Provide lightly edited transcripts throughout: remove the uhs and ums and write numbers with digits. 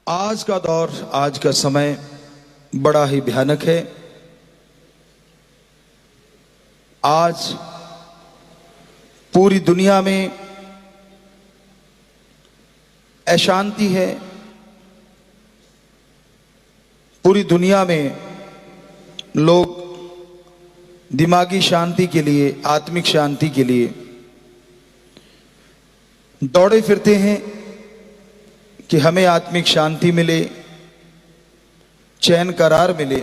आज का दौर, आज का समय बड़ा ही भयानक है। आज पूरी दुनिया में अशांति है। पूरी दुनिया में लोग दिमागी शांति के लिए, आत्मिक शांति के लिए दौड़े फिरते हैं कि हमें आत्मिक शांति मिले, चैन करार मिले।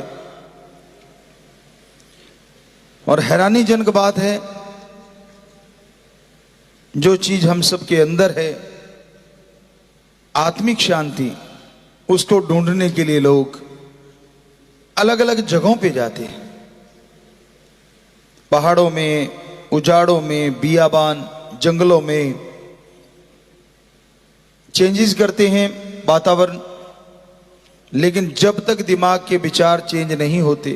और हैरानीजनक बात है, जो चीज हम सबके अंदर है, आत्मिक शांति, उसको ढूंढने के लिए लोग अलग अलग जगहों पे जाते हैं। पहाड़ों में, उजाड़ों में, बियाबान, जंगलों में चेंजेस करते हैं वातावरण। लेकिन जब तक दिमाग के विचार चेंज नहीं होते,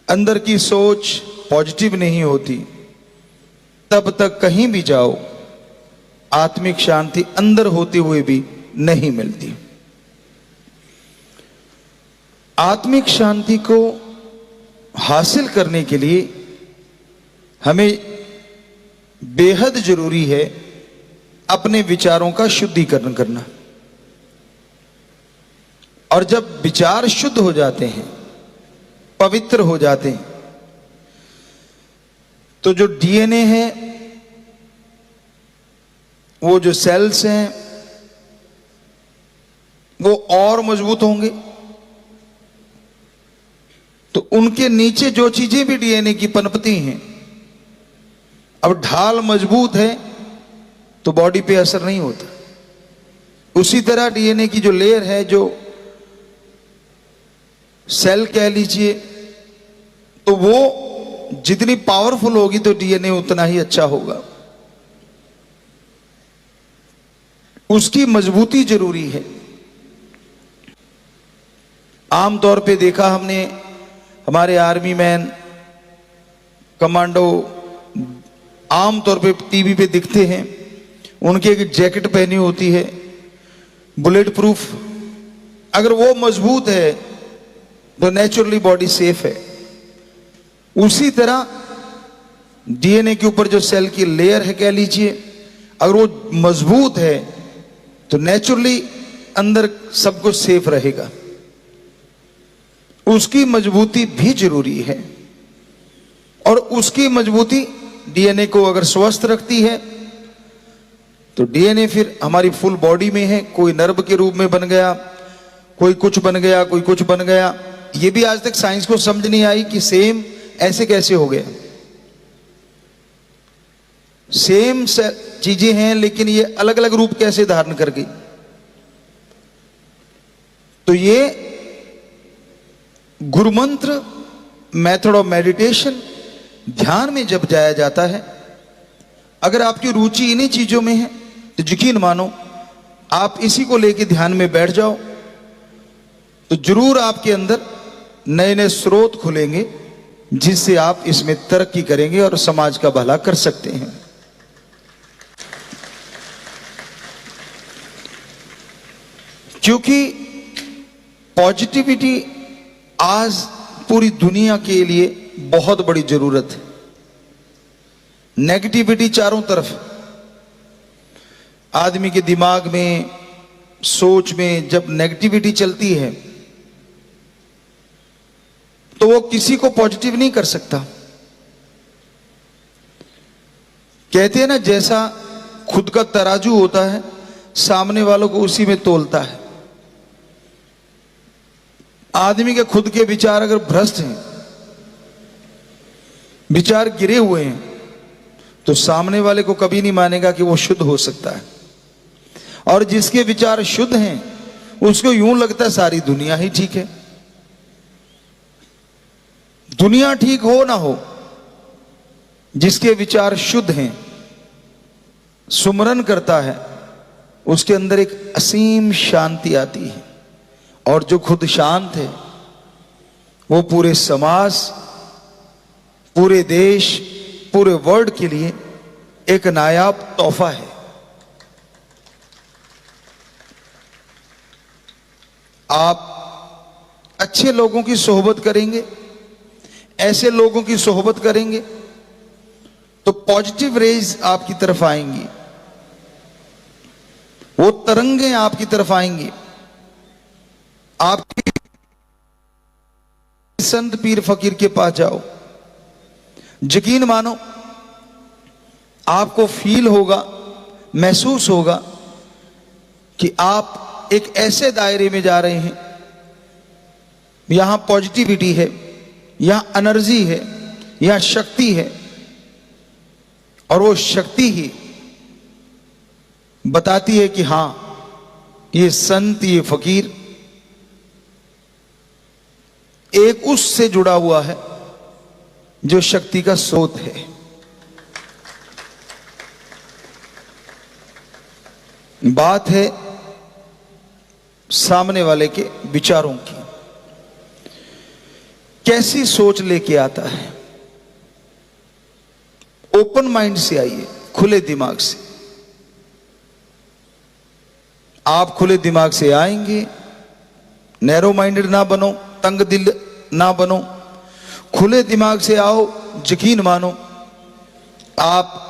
अंदर की सोच पॉजिटिव नहीं होती, तब तक कहीं भी जाओ आत्मिक शांति अंदर होते हुए भी नहीं मिलती। आत्मिक शांति को हासिल करने के लिए हमें बेहद जरूरी है अपने विचारों का शुद्धिकरण करना। और जब विचार शुद्ध हो जाते हैं, पवित्र हो जाते हैं, तो जो डीएनए है, वो जो सेल्स हैं, वो और मजबूत होंगे। तो उनके नीचे जो चीजें भी डीएनए की पनपती हैं, अब ढाल मजबूत है तो बॉडी पे असर नहीं होता। उसी तरह डीएनए की जो लेयर है, जो सेल कह लीजिए, तो वो जितनी पावरफुल होगी तो डीएनए उतना ही अच्छा होगा। उसकी मजबूती जरूरी है। आमतौर पे देखा हमने, हमारे आर्मी मैन, कमांडो आमतौर पे टीवी पे दिखते हैं, उनकी एक जैकेट पहनी होती है बुलेट प्रूफ। अगर वो मजबूत है तो नेचुरली बॉडी सेफ है। उसी तरह डीएनए के ऊपर जो सेल की लेयर है कह लीजिए, अगर वो मजबूत है तो नेचुरली अंदर सब कुछ सेफ रहेगा। उसकी मजबूती भी जरूरी है। और उसकी मजबूती डीएनए को अगर स्वस्थ रखती है तो डीएनए फिर हमारी फुल बॉडी में है। कोई नर्व के रूप में बन गया, कोई कुछ बन गया, कोई कुछ बन गया। ये भी आज तक साइंस को समझ नहीं आई कि सेम ऐसे कैसे हो गया। सेम चीजें हैं लेकिन ये अलग अलग रूप कैसे धारण कर गई। तो ये गुरुमंत्र, मेथड ऑफ मेडिटेशन, ध्यान में जब जाया जाता है, अगर आपकी रुचि इन्हीं चीजों में है तो यकीन मानो, आप इसी को लेके ध्यान में बैठ जाओ तो जरूर आपके अंदर नए नए स्रोत खुलेंगे, जिससे आप इसमें तरक्की करेंगे और समाज का भला कर सकते हैं। क्योंकि पॉजिटिविटी आज पूरी दुनिया के लिए बहुत बड़ी जरूरत है। नेगेटिविटी चारों तरफ, आदमी के दिमाग में, सोच में जब नेगेटिविटी चलती है तो वो किसी को पॉजिटिव नहीं कर सकता। कहते हैं ना, जैसा खुद का तराजू होता है, सामने वालों को उसी में तोलता है। आदमी के खुद के विचार अगर भ्रष्ट हैं, विचार गिरे हुए हैं, तो सामने वाले को कभी नहीं मानेगा कि वो शुद्ध हो सकता है। और जिसके विचार शुद्ध हैं, उसको यूं लगता है सारी दुनिया ही ठीक है। दुनिया ठीक हो ना हो, जिसके विचार शुद्ध हैं, सुमरन करता है, उसके अंदर एक असीम शांति आती है। और जो खुद शांत है, वो पूरे समाज, पूरे देश, पूरे वर्ल्ड के लिए एक नायाब तोहफा है। आप अच्छे लोगों की सोहबत करेंगे, ऐसे लोगों की सोहबत करेंगे तो पॉजिटिव रेज आपकी तरफ आएंगी, वो तरंगें आपकी तरफ आएंगी। आपकी संत पीर फकीर के पास जाओ, यकीन मानो आपको फील होगा, महसूस होगा कि आप एक ऐसे दायरे में जा रहे हैं, यहां पॉजिटिविटी है, यहां एनर्जी है, यहां शक्ति है, और वो शक्ति ही बताती है कि हां ये संत, ये फकीर एक उससे जुड़ा हुआ है जो शक्ति का स्रोत है। बात है सामने वाले के विचारों की, कैसी सोच लेके आता है। ओपन माइंड से आइए, खुले दिमाग से। आप खुले दिमाग से आएंगे, नैरो माइंडेड ना बनो, तंग दिल ना बनो, खुले दिमाग से आओ। यकीन मानो आप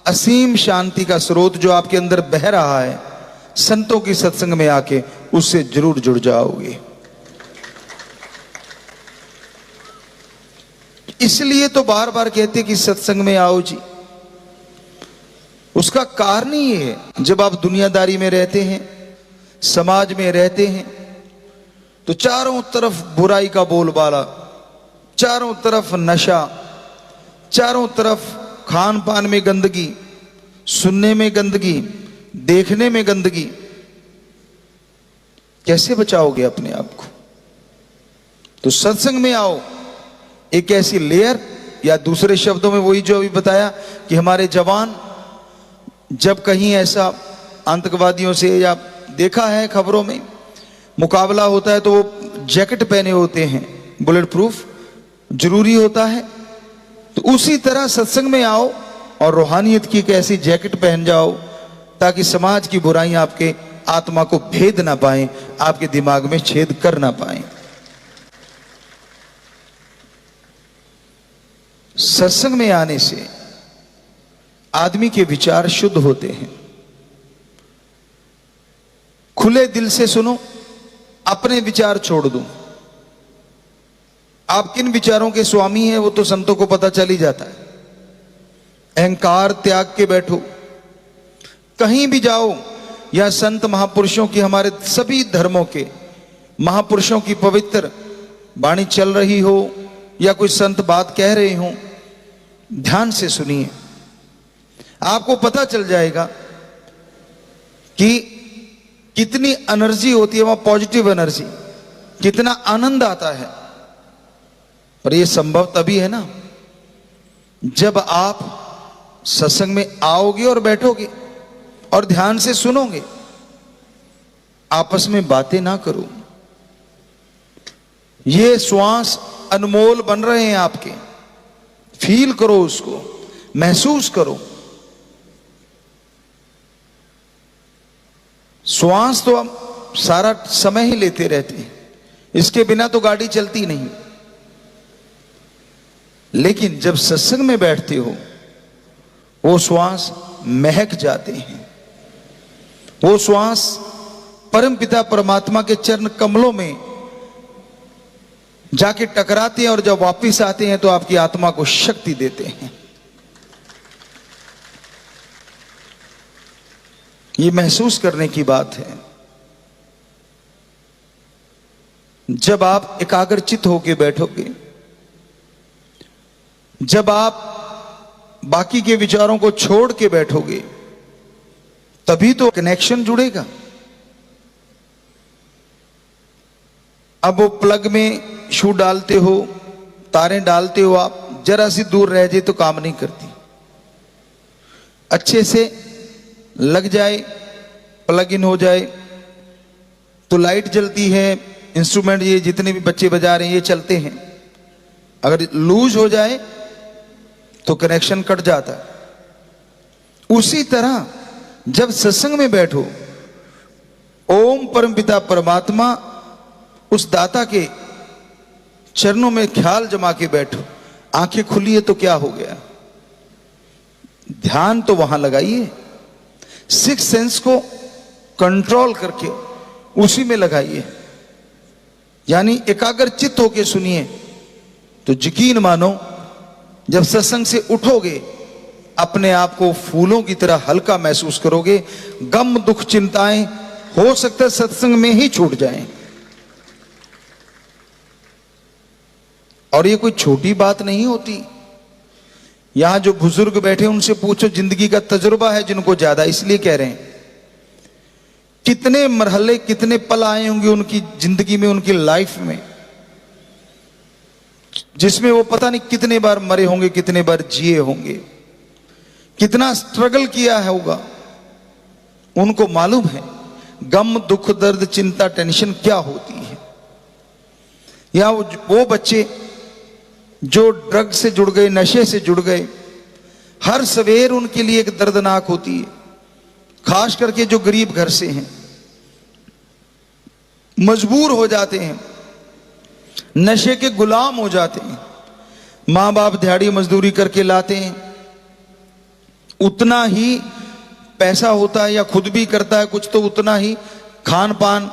असीम शांति का स्रोत जो आपके अंदर बह रहा है, संतों की सत्संग में आके उससे जरूर जुड़ जाओगे। इसलिए तो बार बार कहते कि सत्संग में आओ जी। उसका कारण ही है, जब आप दुनियादारी में रहते हैं, समाज में रहते हैं, तो चारों तरफ बुराई का बोलबाला, चारों तरफ नशा, चारों तरफ खान पान में गंदगी, सुनने में गंदगी, देखने में गंदगी। कैसे बचाओगे अपने आप को? तो सत्संग में आओ, एक ऐसी लेयर, या दूसरे शब्दों में वही जो अभी बताया कि हमारे जवान जब कहीं ऐसा आतंकवादियों से, या देखा है खबरों में, मुकाबला होता है तो वो जैकेट पहने होते हैं, बुलेट प्रूफ जरूरी होता है। तो उसी तरह सत्संग में आओ और रूहानियत की एक ऐसी जैकेट पहन जाओ ताकि समाज की बुराइयां आपके आत्मा को भेद ना पाए, आपके दिमाग में छेद कर ना पाए। सत्संग में आने से आदमी के विचार शुद्ध होते हैं। खुले दिल से सुनो, अपने विचार छोड़ दो। आप किन विचारों के स्वामी हैं वो तो संतों को पता चल ही जाता है। अहंकार त्याग के बैठो, कहीं भी जाओ, या संत महापुरुषों की, हमारे सभी धर्मों के महापुरुषों की पवित्र वाणी चल रही हो, या कोई संत बात कह रहे हो, ध्यान से सुनिए। आपको पता चल जाएगा कि कितनी एनर्जी होती है वहां, पॉजिटिव एनर्जी, कितना आनंद आता है। और यह संभव तभी है ना जब आप सत्संग में आओगे और बैठोगे और ध्यान से सुनोगे। आपस में बातें ना करो। ये श्वास अनमोल बन रहे हैं आपके, फील करो उसको, महसूस करो। श्वास तो हम सारा समय ही लेते रहते हैं, इसके बिना तो गाड़ी चलती नहीं। लेकिन जब सत्संग में बैठते हो, वो श्वास महक जाते हैं, वो श्वास परमपिता परमात्मा के चरण कमलों में जाके टकराते हैं, और जब वापस आते हैं तो आपकी आत्मा को शक्ति देते हैं। ये महसूस करने की बात है। जब आप एकाग्रचित होकर बैठोगे, जब आप बाकी के विचारों को छोड़ के बैठोगे, तभी तो कनेक्शन जुड़ेगा। अब वो प्लग में शू डालते हो, तारें डालते हो, आप जरा सी दूर रह जाए तो काम नहीं करती। अच्छे से लग जाए, प्लग इन हो जाए तो लाइट जलती है, इंस्ट्रूमेंट ये जितने भी बच्चे बजा रहे हैं ये चलते हैं। अगर लूज हो जाए तो कनेक्शन कट जाता है। उसी तरह जब सत्संग में बैठो, ओम परमपिता परमात्मा उस दाता के चरणों में ख्याल जमा के बैठो। आंखें खुली है तो क्या हो गया, ध्यान तो वहां लगाइए, सिक्स सेंस को कंट्रोल करके उसी में लगाइए, यानी एकाग्र चित्त होके सुनिए। तो यकीन मानो जब सत्संग से उठोगे अपने आप को फूलों की तरह हल्का महसूस करोगे। गम दुख चिंताएं हो सकता है सत्संग में ही छूट जाएं। और ये कोई छोटी बात नहीं होती। यहां जो बुजुर्ग बैठे उनसे पूछो, जिंदगी का तजुर्बा है जिनको ज्यादा, इसलिए कह रहे हैं। कितने मरहले कितने पल आए होंगे उनकी जिंदगी में, उनकी लाइफ में, जिसमें वो पता नहीं कितने बार मरे होंगे, कितने बार जिए होंगे, कितना स्ट्रगल किया है होगा। उनको मालूम है गम दुख दर्द चिंता टेंशन क्या होती है। या वो बच्चे जो ड्रग से जुड़ गए, नशे से जुड़ गए, हर सवेर उनके लिए एक दर्दनाक होती है। खास करके जो गरीब घर से हैं, मजबूर हो जाते हैं, नशे के गुलाम हो जाते हैं। मां बाप दिहाड़ी मजदूरी करके लाते हैं, उतना ही पैसा होता है या खुद भी करता है कुछ, तो उतना ही खान पान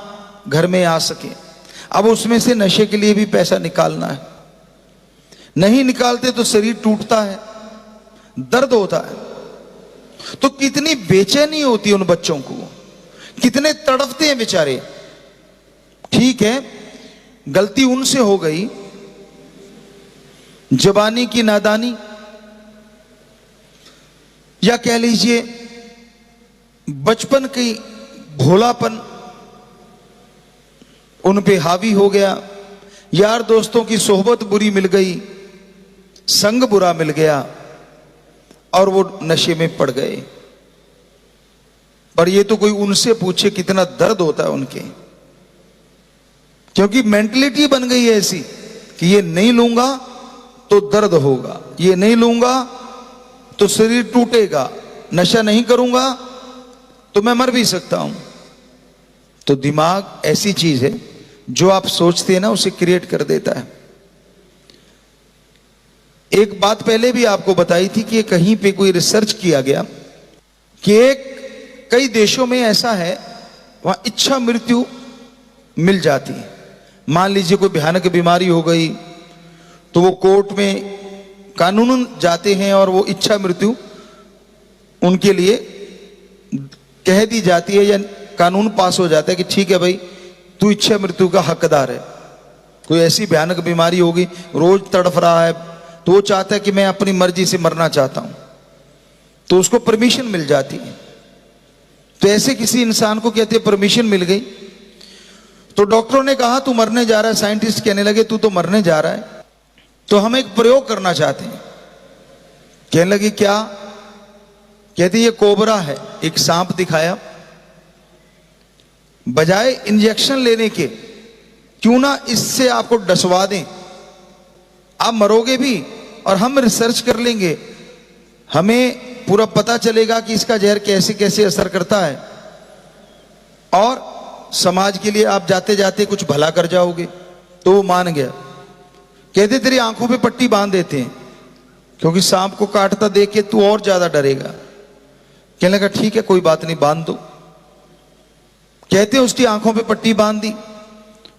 घर में आ सके। अब उसमें से नशे के लिए भी पैसा निकालना है, नहीं निकालते तो शरीर टूटता है, दर्द होता है। तो कितनी बेचैनी होती है उन बच्चों को, कितने तड़पते हैं बेचारे। ठीक है, गलती उनसे हो गई, जवानी की नादानी, या कह लीजिए बचपन की भोलापन उन पे हावी हो गया, यार दोस्तों की सोहबत बुरी मिल गई, संग बुरा मिल गया और वो नशे में पड़ गए। पर ये तो कोई उनसे पूछे कितना दर्द होता है उनके, क्योंकि मेंटलिटी बन गई है ऐसी कि ये नहीं लूंगा तो दर्द होगा, ये नहीं लूंगा तो शरीर टूटेगा, नशा नहीं करूंगा तो मैं मर भी सकता हूं। तो दिमाग ऐसी चीज है जो आप सोचते हैं ना उसे क्रिएट कर देता है। एक बात पहले भी आपको बताई थी कि कहीं पे कोई रिसर्च किया गया कि कई देशों में ऐसा है वहां इच्छा मृत्यु मिल जाती है। मान लीजिए कोई भयानक बीमारी हो गई तो वो कोर्ट में कानूनन जाते हैं और वो इच्छा मृत्यु उनके लिए कह दी जाती है, या कानून पास हो जाता है कि ठीक है भाई तू इच्छा मृत्यु का हकदार है। कोई ऐसी भयानक बीमारी होगी, रोज तड़फ रहा है, तो वो चाहता है कि मैं अपनी मर्जी से मरना चाहता हूं, तो उसको परमिशन मिल जाती है। तो ऐसे किसी इंसान को कहते हैं परमिशन मिल गई, तो डॉक्टरों ने कहा तू मरने जा रहा है, साइंटिस्ट कहने लगे तू तो मरने जा रहा है, तो हम एक प्रयोग करना चाहते हैं। कहने लगे क्या? कहते ये कोबरा है, एक सांप दिखाया, बजाय इंजेक्शन लेने के क्यों ना इससे आपको डसवा दें, आप मरोगे भी और हम रिसर्च कर लेंगे, हमें पूरा पता चलेगा कि इसका जहर कैसे कैसे असर करता है और समाज के लिए आप जाते जाते कुछ भला कर जाओगे। तो वो मान गया। कहते तेरी आंखों पे पट्टी बांध देते हैं क्योंकि सांप को काटता देख के तू और ज्यादा डरेगा। कहने लगा ठीक है कोई बात नहीं, बांध दो। कहते उसकी आंखों पे पट्टी बांध दी।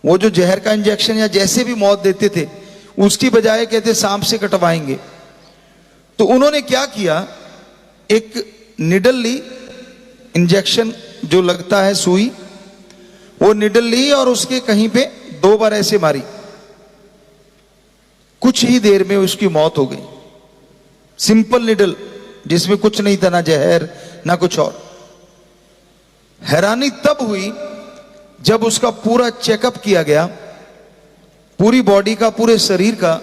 वो जो जहर का इंजेक्शन या जैसे भी मौत देते थे उसकी बजाय कहते सांप से कटवाएंगे। तो उन्होंने क्या किया, एक निडल ली, इंजेक्शन जो लगता है सुई, वो निडल ली और उसके कहीं पे 2 बार ऐसे मारी, कुछ ही देर में उसकी मौत हो गई। सिंपल निडल जिसमें कुछ नहीं था, ना जहर ना कुछ और। हैरानी तब हुई जब उसका पूरा चेकअप किया गया, पूरी बॉडी का, पूरे शरीर का,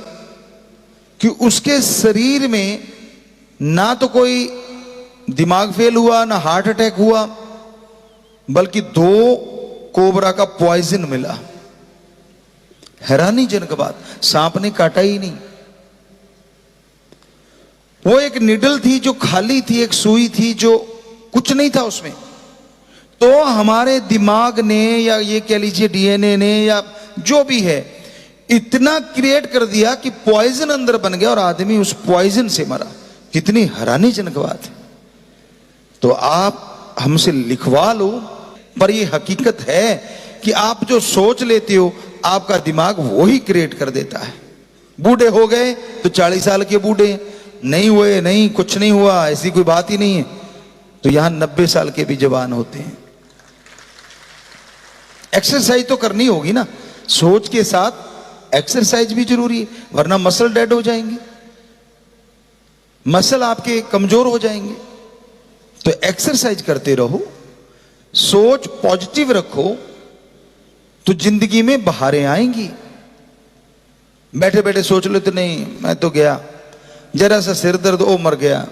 कि उसके शरीर में ना तो कोई दिमाग फेल हुआ ना हार्ट अटैक हुआ, बल्कि 2 कोबरा का पॉइजन मिला। हैरानीजनक बात, सांप ने काटा ही नहीं। वो एक निडल थी जो खाली थी, एक सुई थी जो कुछ नहीं था उसमें। तो हमारे दिमाग ने या ये कह लीजिए डीएनए ने या जो भी है, इतना क्रिएट कर दिया कि पॉइजन अंदर बन गया और आदमी उस पॉइजन से मरा। कितनी हैरानीजनक बात है। तो आप हमसे लिखवा लो, पर ये हकीकत है कि आप जो सोच लेते हो आपका दिमाग वो ही क्रिएट कर देता है। बूढ़े हो गए तो 40 साल के बूढ़े, नहीं हुए नहीं, कुछ नहीं हुआ, ऐसी कोई बात ही नहीं है। तो यहां 90 साल के भी जवान होते हैं। एक्सरसाइज तो करनी होगी ना, सोच के साथ एक्सरसाइज भी जरूरी है, वरना मसल डेड हो जाएंगे, मसल आपके कमजोर हो जाएंगे। तो एक्सरसाइज करते रहो, सोच पॉजिटिव रखो, तो जिंदगी में बहारें आएंगी। बैठे बैठे सोच लो तो नहीं मैं तो गया, जरा सा सिर दर्द, ओ मर गया।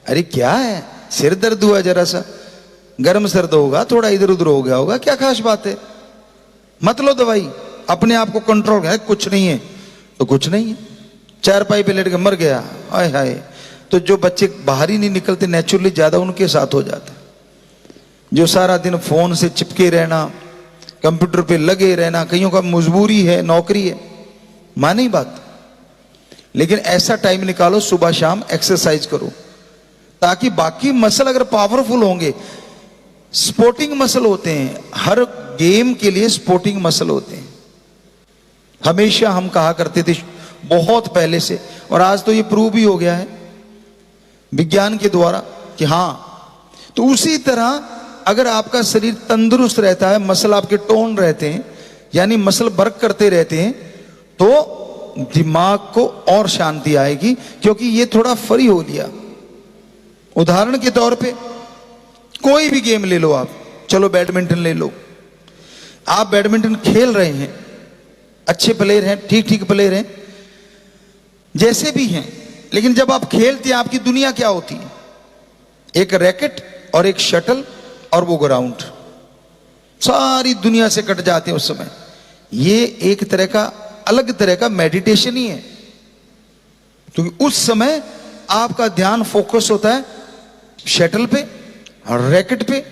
अरे क्या है, सिर दर्द हुआ, जरा सा गर्म सर्द होगा, थोड़ा इधर उधर हो गया होगा, क्या खास बात है, मत लो दवाई, अपने आप को कंट्रोल है, कुछ नहीं है तो कुछ नहीं है। चारपाई पे लेट के मर गया, आय हाय। तो जो बच्चे बाहर ही नहीं निकलते नेचुरली, ज्यादा उनके साथ हो जाता है। जो सारा दिन फोन से चिपके रहना, कंप्यूटर पे लगे रहना, कईयों का मजबूरी है, नौकरी है, मानी बात, लेकिन ऐसा टाइम निकालो, सुबह शाम एक्सरसाइज करो, ताकि बाकी मसल अगर पावरफुल होंगे, स्पोर्टिंग मसल होते हैं, हर गेम के लिए स्पोर्टिंग मसल होते हैं। हमेशा हम कहा करते थे बहुत पहले से, और आज तो ये प्रूव भी हो गया है विज्ञान के द्वारा कि हां, तो उसी तरह अगर आपका शरीर तंदुरुस्त रहता है, मसल आपके टोन रहते हैं, यानी मसल वर्क करते रहते हैं, तो दिमाग को और शांति आएगी, क्योंकि ये थोड़ा फ्री हो लिया। उदाहरण के तौर पे कोई भी गेम ले लो आप, चलो बैडमिंटन ले लो, आप बैडमिंटन खेल रहे हैं, अच्छे प्लेयर हैं, ठीक ठीक प्लेयर हैं, जैसे भी हैं, लेकिन जब आप खेलते हैं आपकी दुनिया क्या होती है, एक रैकेट और एक शटल और वो ग्राउंड, सारी दुनिया से कट जाते हैं उस समय। ये एक तरह का अलग तरह का मेडिटेशन ही है, क्योंकि उस समय आपका ध्यान फोकस होता है शटल पे, रैकेट पे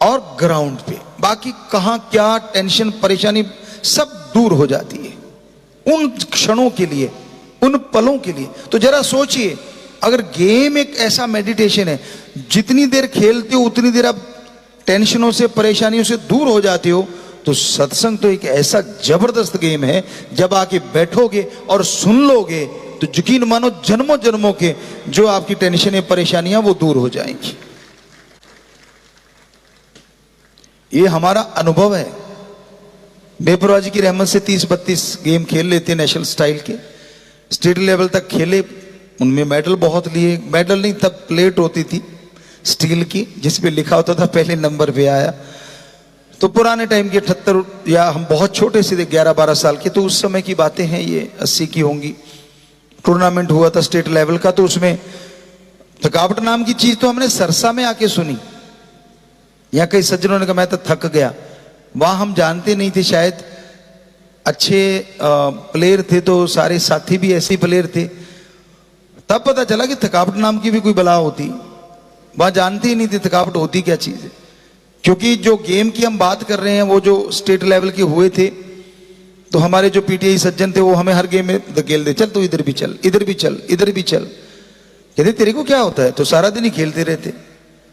और ग्राउंड पे। बाकी कहां क्या टेंशन परेशानी सब दूर हो जाती है उन क्षणों के लिए, उन पलों के लिए। तो जरा सोचिए, अगर गेम एक ऐसा मेडिटेशन है, जितनी देर खेलते हो उतनी देर आप टेंशनों से परेशानियों से दूर हो जाते हो, तो सत्संग तो एक ऐसा जबरदस्त गेम है, जब आके बैठोगे और सुन लोगे तो यकीन मानो जन्मों जन्मों के जो आपकी टेंशनें परेशानियां वो दूर हो जाएंगी। ये हमारा अनुभव है। बेपरवाह जी की रहमत से 30-32 गेम खेल लेते, नेशनल स्टाइल के, स्टेट लेवल तक खेले, उनमें मेडल बहुत लिए। मेडल नहीं, तब प्लेट होती थी स्टील की, जिसपे लिखा होता था पहले नंबर पे आया। तो पुराने टाइम के 78, या हम बहुत छोटे से थे 11-12 साल के, तो उस समय की बातें हैं, ये 80 की होंगी। टूर्नामेंट हुआ था स्टेट लेवल का, तो उसमें थकावट नाम की चीज तो हमने सरसा में आके सुनी, या कई सज्जनों ने कहा मैं तो थक गया। वहां हम जानते नहीं थे, शायद अच्छे प्लेयर थे तो सारे साथी भी ऐसे प्लेयर थे। तब पता चला कि थकावट नाम की भी कोई बला होती, वहां जानते ही नहीं थे थकावट होती क्या चीज है। क्योंकि जो गेम की हम बात कर रहे हैं वो जो स्टेट लेवल के हुए थे, तो हमारे जो पीटीआई सज्जन थे वो हमें हर गेम में धकेल दे, चल तू इधर भी चल, इधर भी चल, इधर भी चल। कहते तेरे को क्या होता है, तो सारा दिन ही खेलते रहते।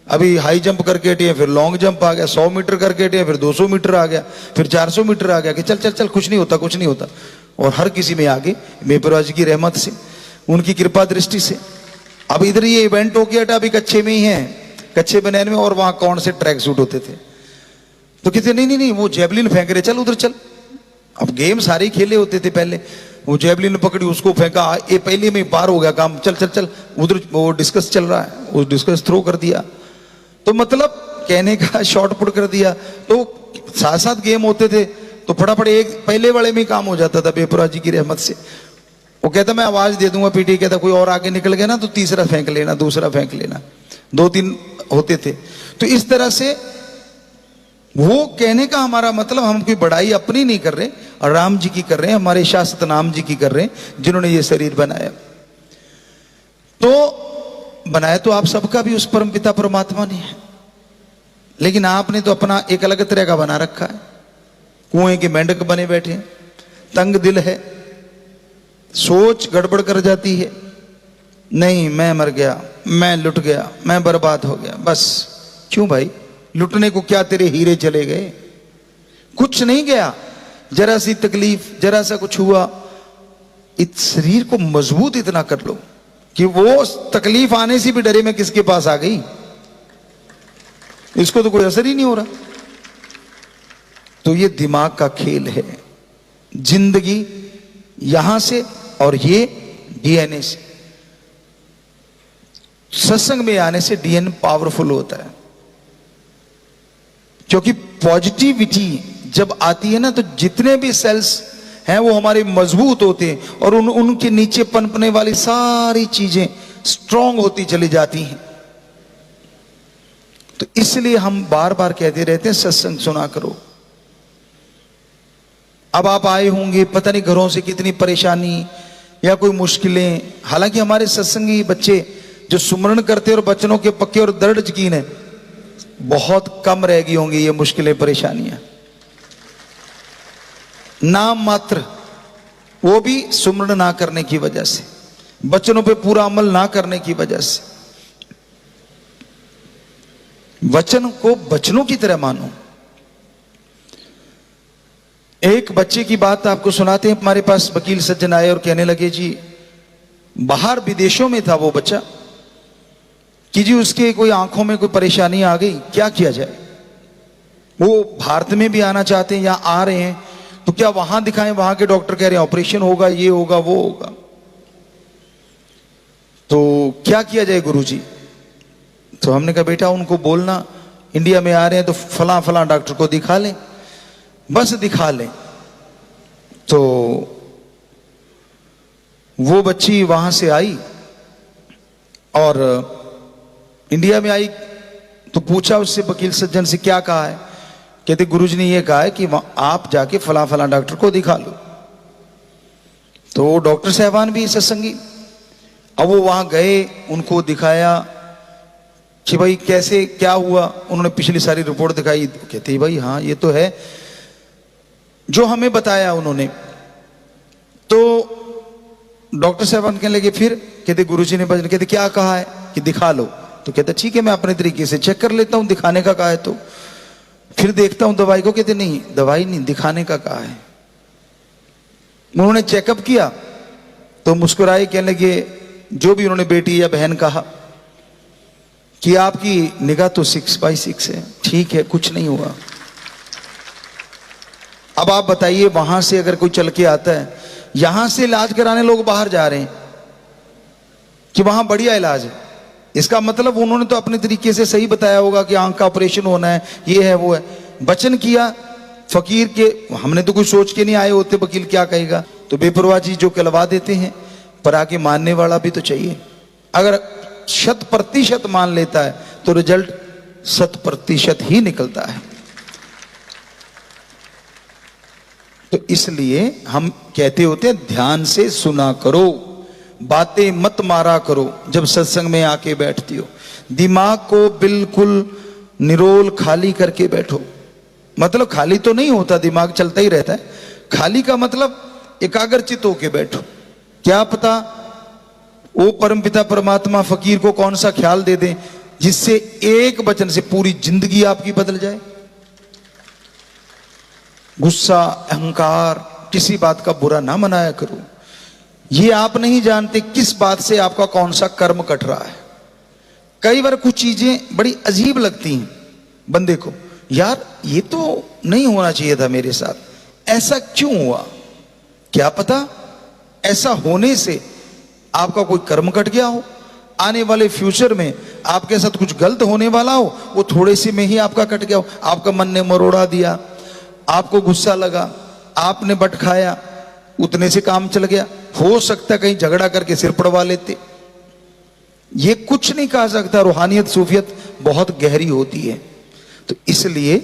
अभी हाई जंप करके हटे, फिर लॉन्ग जंप आ गया, 100 मीटर करके हटे, फिर 200 मीटर आ गया, फिर 400 मीटर आ गया, कि चल चल चल कुछ नहीं होता, कुछ नहीं होता। और हर किसी में आगे बेपरवाह जी की रहमत से, उनकी कृपा दृष्टि से। अब इधर ये इवेंट हो गया, अभी कच्चे में ही है, कच्चे बनैन में, और वहां कौन से ट्रैक सूट होते थे। तो कहते नहीं नहीं नहीं, वो जेवलिन फेंक रहे, चल उधर चल। अब गेम सारे ही खेले होते थे पहले, वो जेवलिन पकड़ी, उसको फेंका, ये पहले में पार हो गया काम, चल चल चल उधर, वो डिस्कस चल रहा है, वो डिस्कस थ्रो कर दिया। तो मतलब कहने का शॉर्ट पुट कर दिया। तो साथ साथ गेम होते थे, तो फटाफट एक पहले वाले में काम हो जाता था बेपरवाह जी की रहमत से। वो कहता मैं आवाज दे दूंगा, पीटी कहता कोई और आगे निकल गया ना तो तीसरा फेंक लेना, दूसरा फेंक लेना, 2-3 होते थे। तो इस तरह से वो कहने का हमारा मतलब, हम कोई बड़ाई अपनी नहीं कर रहे, और राम जी की कर रहे हैं, हमारे शाश्वत नाम जी की कर रहे हैं, जिन्होंने ये शरीर बनाया। तो बनाया तो आप सबका भी उस परम पिता परमात्मा ने है, लेकिन आपने तो अपना एक अलग तरह का बना रखा है। कुएं के मेंढक बने बैठे हैं। तंग दिल है, सोच गड़बड़ कर जाती है, नहीं मैं मर गया, मैं लुट गया, मैं बर्बाद हो गया। बस क्यों भाई, लुटने को क्या तेरे हीरे चले गए? कुछ नहीं गया, जरा सी तकलीफ, जरा सा कुछ हुआ, इस शरीर को मजबूत इतना कर लो कि वो तकलीफ आने से भी डरे मैं किसके पास आ गई, इसको तो कोई असर ही नहीं हो रहा। तो ये दिमाग का खेल है। जिंदगी यहां से और ये डीएनए से, सत्संग में आने से डीएनए पावरफुल होता है, क्योंकि पॉजिटिविटी जब आती है ना तो जितने भी सेल्स हैं वो हमारे मजबूत होते हैं और उनके नीचे पनपने वाली सारी चीजें स्ट्रांग होती चली जाती हैं। तो इसलिए हम बार बार कहते रहते हैं सत्संग सुना करो। अब आप आए होंगे, पता नहीं घरों से कितनी परेशानी या कोई मुश्किलें, हालांकि हमारे सत्संगी बच्चे जो सुमरण करते और बचनों के पक्के और दृढ़ यकीन है, बहुत कम रह गई होंगी ये मुश्किलें परेशानियां, नाम मात्र, वो भी सुमरण ना करने की वजह से, बचनों पे पूरा अमल ना करने की वजह से। वचन को बचनों की तरह मानो। एक बच्चे की बात आपको सुनाते हैं। हमारे पास वकील सज्जन आए और कहने लगे जी, बाहर विदेशों में था वो बच्चा, कि जी उसके कोई आंखों में कोई परेशानी आ गई, क्या किया जाए? वो भारत में भी आना चाहते हैं, यहां आ रहे हैं, तो क्या वहां दिखाएं? वहां के डॉक्टर कह रहे हैं ऑपरेशन होगा, ये होगा, वो होगा। तो क्या किया जाए गुरुजी? तो हमने कहा बेटा उनको बोलना इंडिया में आ रहे हैं तो फलां फलां डॉक्टर को दिखा लें, बस दिखा लें। तो वो बच्ची वहां से आई और इंडिया में आई तो पूछा उससे, वकील सज्जन से, क्या कहा है? कहते गुरुजी ने ये कहा है कि आप जाके फला फला डॉक्टर को दिखा लो। तो डॉक्टर साहबान भी सत्संगी, अब वो वहां गए, उनको दिखाया कि भाई कैसे क्या हुआ। उन्होंने पिछली सारी रिपोर्ट दिखाई, कहते भाई हाँ ये तो है जो हमें बताया उन्होंने। तो डॉक्टर साहबान कहने लगे फिर? कहते गुरुजी ने बजन, कहते क्या कहा है कि दिखा लो। तो कहते ठीक है मैं अपने तरीके से चेक कर लेता हूं, दिखाने का कहा है तो फिर देखता हूं दवाई को। कहते नहीं दवाई नहीं, दिखाने का कहा है। उन्होंने चेकअप किया तो मुस्कुराए, कहने लगे, जो भी उन्होंने बेटी या बहन कहा कि आपकी निगाह तो 6/6 है, ठीक है कुछ नहीं हुआ। अब आप बताइए वहां से अगर कोई चल के आता है, यहां से इलाज कराने लोग बाहर जा रहे हैं कि वहां बढ़िया इलाज है, इसका मतलब उन्होंने तो अपने तरीके से सही बताया होगा कि आंख का ऑपरेशन होना है, ये है वो है। वचन किया फकीर के, हमने तो कुछ सोच के नहीं आए होते वकील क्या कहेगा, तो बेपरवाह चीज जो कहलवा देते हैं, पर आके मानने वाला भी तो चाहिए। अगर 100% मान लेता है तो रिजल्ट 100% ही निकलता है। तो इसलिए हम कहते होते हैं ध्यान से सुना करो, बातें मत मारा करो। जब सत्संग में आके बैठती हो, दिमाग को बिल्कुल निरोल खाली करके बैठो। मतलब खाली तो नहीं होता, दिमाग चलता ही रहता है। खाली का मतलब एकाग्रचित होके बैठो। क्या पता वो परमपिता परमात्मा फकीर को कौन सा ख्याल दे दे जिससे एक वचन से पूरी जिंदगी आपकी बदल जाए। गुस्सा, अहंकार, किसी बात का बुरा ना मनाया करो। ये आप नहीं जानते किस बात से आपका कौन सा कर्म कट रहा है। कई बार कुछ चीजें बड़ी अजीब लगती हैं बंदे को, यार ये तो नहीं होना चाहिए था मेरे साथ, ऐसा क्यों हुआ? क्या पता ऐसा होने से आपका कोई कर्म कट गया हो, आने वाले फ्यूचर में आपके साथ कुछ गलत होने वाला हो, वो थोड़े से में ही आपका कट गया हो। आपका मन ने मरोड़ा दिया, आपको गुस्सा लगा, आपने बट खाया, उतने से काम चल गया। हो सकता है कहीं झगड़ा करके सिर पड़वा लेते। ये कुछ नहीं कहा सकता। रूहानियत सूफियत बहुत गहरी होती है। तो इसलिए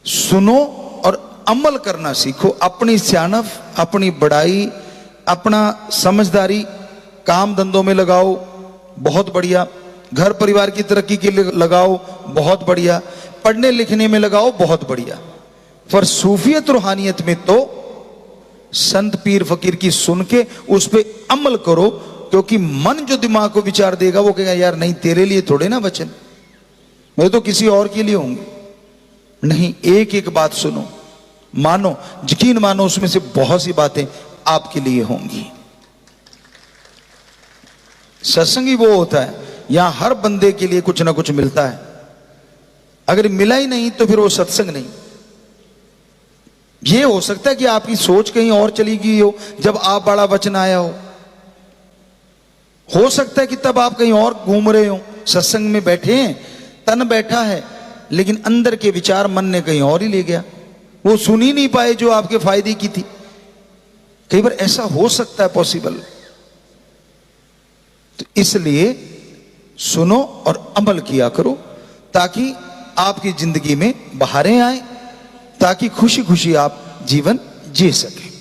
सुनो और अमल करना सीखो। अपनी सियानफ, अपनी बड़ाई, अपना समझदारी काम धंधों में लगाओ, बहुत बढ़िया। घर परिवार की तरक्की के लिए लगाओ, बहुत बढ़िया। पढ़ने लिखने में लगाओ, बहुत बढ़िया। पर सूफियत रूहानियत में तो संत पीर फकीर की सुन के उस पे अमल करो, क्योंकि मन जो दिमाग को विचार देगा वो कहेगा यार नहीं, तेरे लिए थोड़े ना वचन, मैं तो किसी और के लिए होंगे। नहीं, एक एक बात सुनो, मानो, यकीन मानो, उसमें से बहुत सी बातें आपके लिए होंगी। सत्संग ही वो होता है, यहां हर बंदे के लिए कुछ ना कुछ मिलता है। अगर मिला ही नहीं तो फिर वो सत्संग नहीं। ये हो सकता है कि आपकी सोच कहीं और चली गई हो जब आप बड़ा वचन आया हो सकता है कि तब आप कहीं और घूम रहे हो, सत्संग में बैठे हैं, तन बैठा है, लेकिन अंदर के विचार मन ने कहीं और ही ले गया, वो सुन ही नहीं पाए जो आपके फायदे की थी। कई बार ऐसा हो सकता है, पॉसिबल। तो इसलिए सुनो और अमल किया करो, ताकि आपकी जिंदगी में बहारें आए, ताकि खुशी खुशी आप जीवन जी सकें।